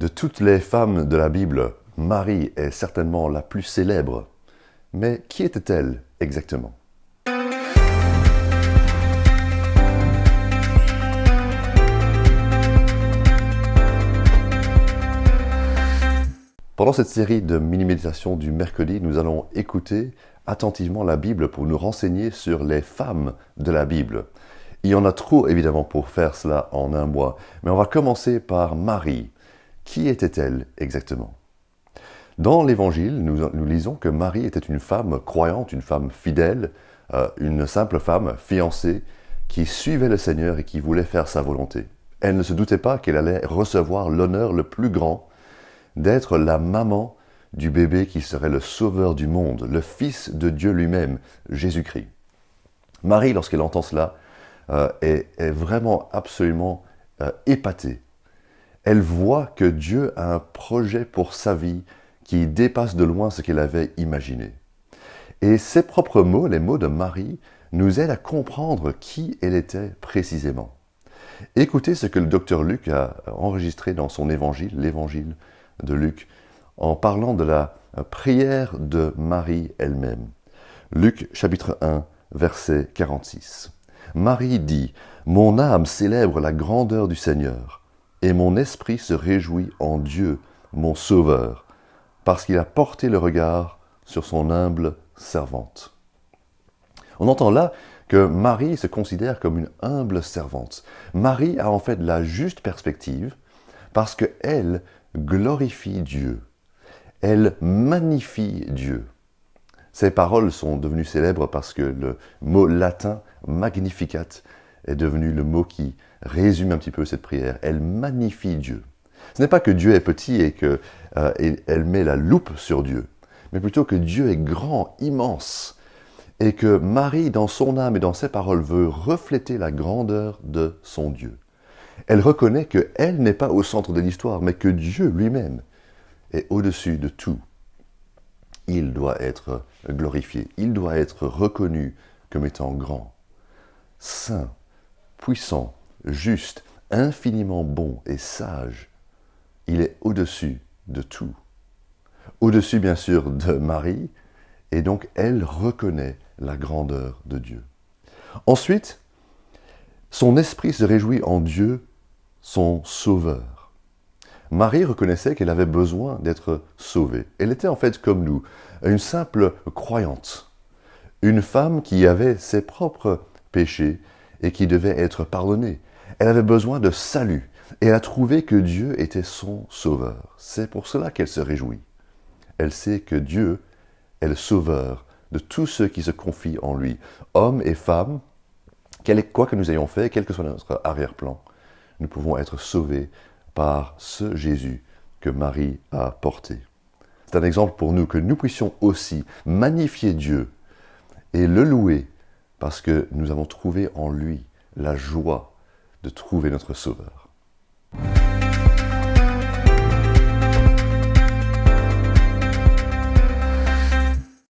De toutes les femmes de la Bible, Marie est certainement la plus célèbre. Mais qui était-elle exactement? Pendant cette série de mini-méditations du mercredi, nous allons écouter attentivement la Bible pour nous renseigner sur les femmes de la Bible. Il y en a trop évidemment pour faire cela en un mois, mais on va commencer par Marie. Qui était-elle exactement? Dans l'Évangile, nous lisons que Marie était une femme croyante, une femme fidèle, une simple femme fiancée qui suivait le Seigneur et qui voulait faire sa volonté. Elle ne se doutait pas qu'elle allait recevoir l'honneur le plus grand d'être la maman du bébé qui serait le sauveur du monde, le Fils de Dieu lui-même, Jésus-Christ. Marie, lorsqu'elle entend cela, est vraiment absolument épatée. Elle voit que Dieu a un projet pour sa vie qui dépasse de loin ce qu'elle avait imaginé. Et ses propres mots, les mots de Marie, nous aident à comprendre qui elle était précisément. Écoutez ce que le docteur Luc a enregistré dans son évangile, l'évangile de Luc, en parlant de la prière de Marie elle-même. Luc chapitre 1, verset 46. Marie dit « Mon âme célèbre la grandeur du Seigneur, et mon esprit se réjouit en Dieu, mon Sauveur, parce qu'il a porté le regard sur son humble servante. » On entend là que Marie se considère comme une humble servante. Marie a en fait la juste perspective parce qu'elle glorifie Dieu. Elle magnifie Dieu. Ces paroles sont devenues célèbres parce que le mot latin magnificat est devenu le mot qui résume un petit peu cette prière. Elle magnifie Dieu. Ce n'est pas que Dieu est petit et qu'elle met la loupe sur Dieu, mais plutôt que Dieu est grand, immense, et que Marie, dans son âme et dans ses paroles, veut refléter la grandeur de son Dieu. Elle reconnaît qu'elle n'est pas au centre de l'histoire, mais que Dieu lui-même est au-dessus de tout. Il doit être glorifié, il doit être reconnu comme étant grand, saint, puissant, juste, infiniment bon et sage. Il est au-dessus de tout. Au-dessus, bien sûr, de Marie, et donc elle reconnaît la grandeur de Dieu. Ensuite, son esprit se réjouit en Dieu, son Sauveur. Marie reconnaissait qu'elle avait besoin d'être sauvée. Elle était en fait comme nous, une simple croyante, une femme qui avait ses propres péchés et qui devait être pardonnée. Elle avait besoin de salut et elle a trouvé que Dieu était son sauveur. C'est pour cela qu'elle se réjouit. Elle sait que Dieu est le sauveur de tous ceux qui se confient en lui, hommes et femmes, quoi que nous ayons fait, quel que soit notre arrière-plan, nous pouvons être sauvés par ce Jésus que Marie a porté. C'est un exemple pour nous que nous puissions aussi magnifier Dieu et le louer parce que nous avons trouvé en lui la joie de trouver notre Sauveur.